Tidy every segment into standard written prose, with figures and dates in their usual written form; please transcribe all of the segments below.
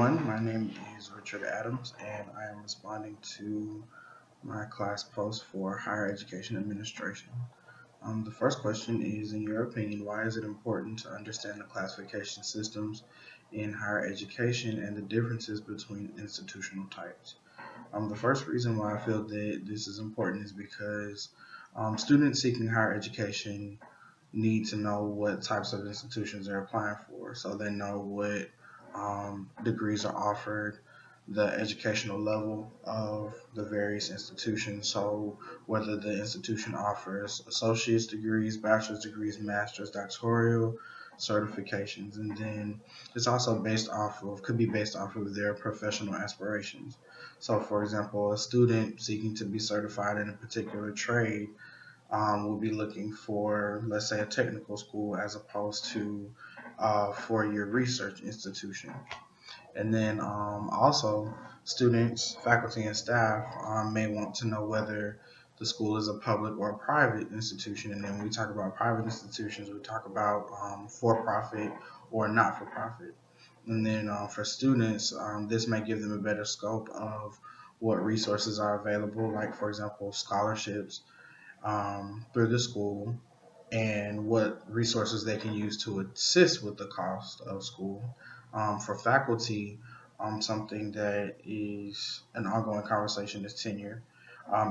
everyone. My name is Richard Adams, and I am responding to my class post for higher education administration. The first question is, in your opinion, why is it important to understand the classification systems in higher education and the differences between institutional types? The first reason why I feel that this is important is because students seeking higher education need to know what types of institutions they're applying for so they know what degrees are offered, the educational level of the various institutions. So, whether the institution offers associate's degrees, bachelor's degrees, master's, doctoral certifications, and then it's also could be based off of their professional aspirations. So, for example, a student seeking to be certified in a particular trade will be looking for, let's say, a technical school as opposed to a four-year research institution. And then also, students, faculty, and staff may want to know whether the school is a public or a private institution. And then when we talk about private institutions, we talk about for profit or not for profit. And then for students, this may give them a better scope of what resources are available, like, for example, scholarships through the school and what resources they can use to assist with the cost of school. For faculty, something that is an ongoing conversation is tenure.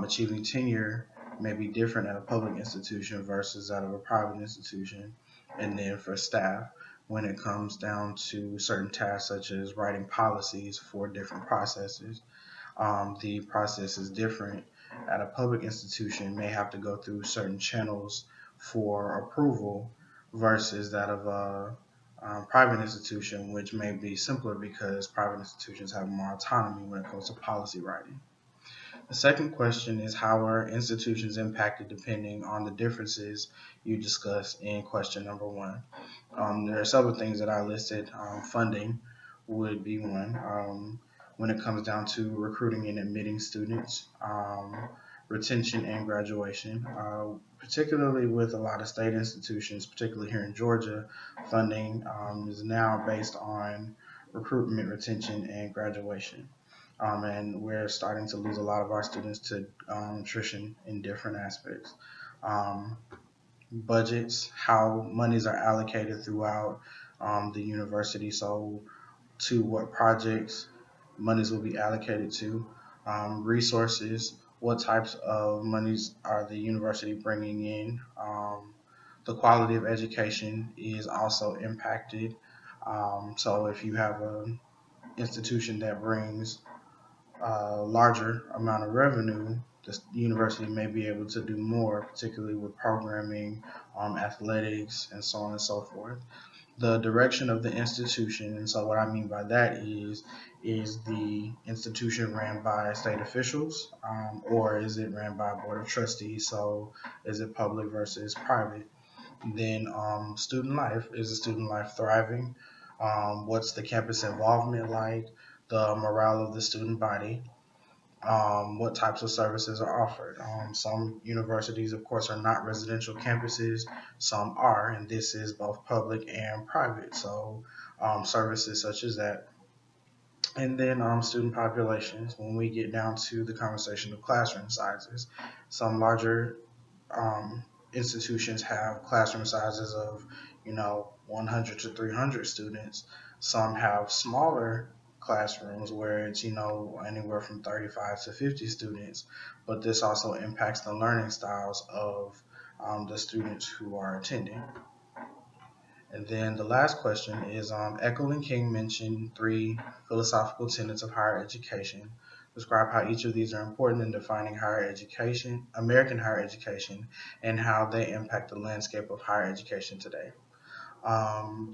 Achieving tenure may be different at a public institution versus out of a private institution. And then for staff, when it comes down to certain tasks such as writing policies for different processes, the process is different. At a public institution, may have to go through certain channels for approval versus that of a private institution, which may be simpler because private institutions have more autonomy when it comes to policy writing. The second question is, how are institutions impacted depending on the differences you discussed in question number one? There are several things that I listed. Funding would be one. When it comes down to recruiting and admitting students, retention and graduation, particularly with a lot of state institutions, particularly here in Georgia, funding is now based on recruitment, retention, and graduation. And we're starting to lose a lot of our students to attrition in different aspects. Um, Budgets, how monies are allocated throughout the university. So, to what projects monies will be allocated to, resources, what types of monies are the university bringing in. The quality of education is also impacted. So, if you have an institution that brings larger amount of revenue, the university may be able to do more, particularly with programming, athletics, and so on and so forth. The direction of the institution, and so what I mean by that is the institution ran by state officials, or is it ran by a board of trustees? So is it public versus private? Then student life, is the student life thriving? What's the campus involvement like? The morale of the student body, what types of services are offered. Some universities, of course, are not residential campuses, some are, and this is both public and private. So, services such as that. And then student populations, when we get down to the conversation of classroom sizes, some larger institutions have classroom sizes of, 100 to 300 students. Some have smaller classrooms where it's, anywhere from 35 to 50 students. But this also impacts the learning styles of the students who are attending. And then the last question is, Eckel and King mentioned three philosophical tenets of higher education. Describe how each of these are important in defining higher education, American higher education, and how they impact the landscape of higher education today.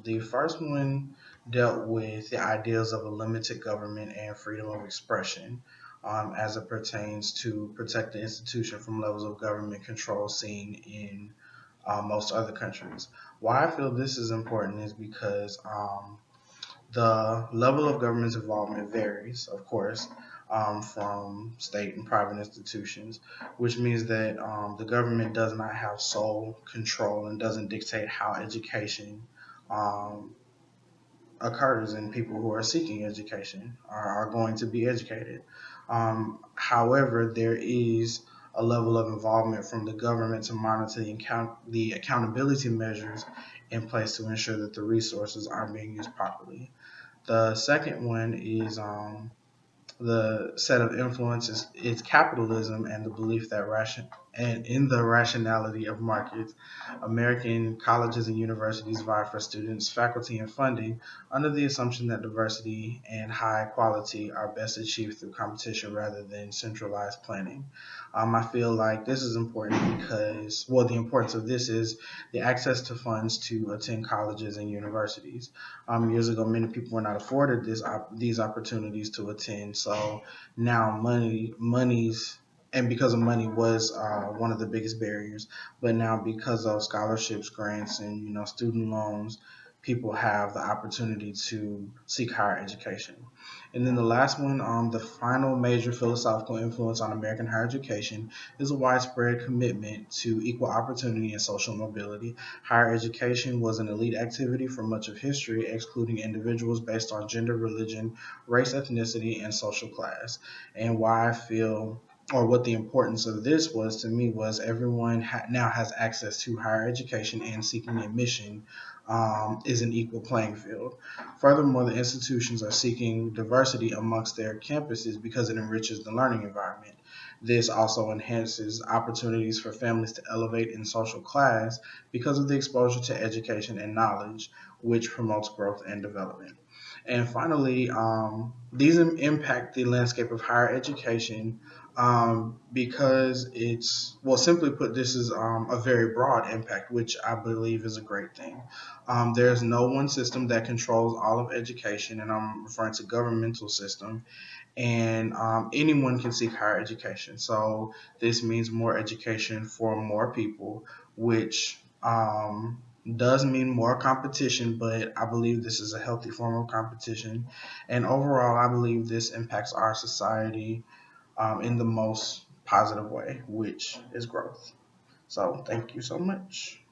The first one dealt with the ideas of a limited government and freedom of expression, as it pertains to protect the institution from levels of government control seen in most other countries. Why I feel this is important is because the level of government's involvement varies, of course, from state and private institutions, which means that the government does not have sole control and doesn't dictate how education um, occurs in people who are seeking education or are going to be educated. However, there is a level of involvement from the government to monitor the accountability measures in place to ensure that the resources are being used properly. The second one is the set of influences is capitalism and the belief that in the rationality of markets. American colleges and universities vie for students, faculty, and funding under the assumption that diversity and high quality are best achieved through competition rather than centralized planning. I feel like this is important because, well, the importance of this is the access to funds to attend colleges and universities. Years ago, many people were not afforded these opportunities to attend. So now money's and because of money was one of the biggest barriers. But now because of scholarships, grants, and student loans, people have the opportunity to seek higher education. And then the last one, the final major philosophical influence on American higher education is a widespread commitment to equal opportunity and social mobility. Higher education was an elite activity for much of history, excluding individuals based on gender, religion, race, ethnicity, and social class. And why I feel or what the importance of this was to me was everyone now has access to higher education, and seeking admission is an equal playing field. Furthermore, the institutions are seeking diversity amongst their campuses because it enriches the learning environment. This also enhances opportunities for families to elevate in social class because of the exposure to education and knowledge, which promotes growth and development. And finally, these impact the landscape of higher education because well, simply put, this is a very broad impact, which I believe is a great thing. There's no one system that controls all of education, and I'm referring to governmental system, and anyone can seek higher education. So this means more education for more people, which does mean more competition, but I believe this is a healthy form of competition. And overall, I believe this impacts our society in the most positive way, which is growth. So thank you so much.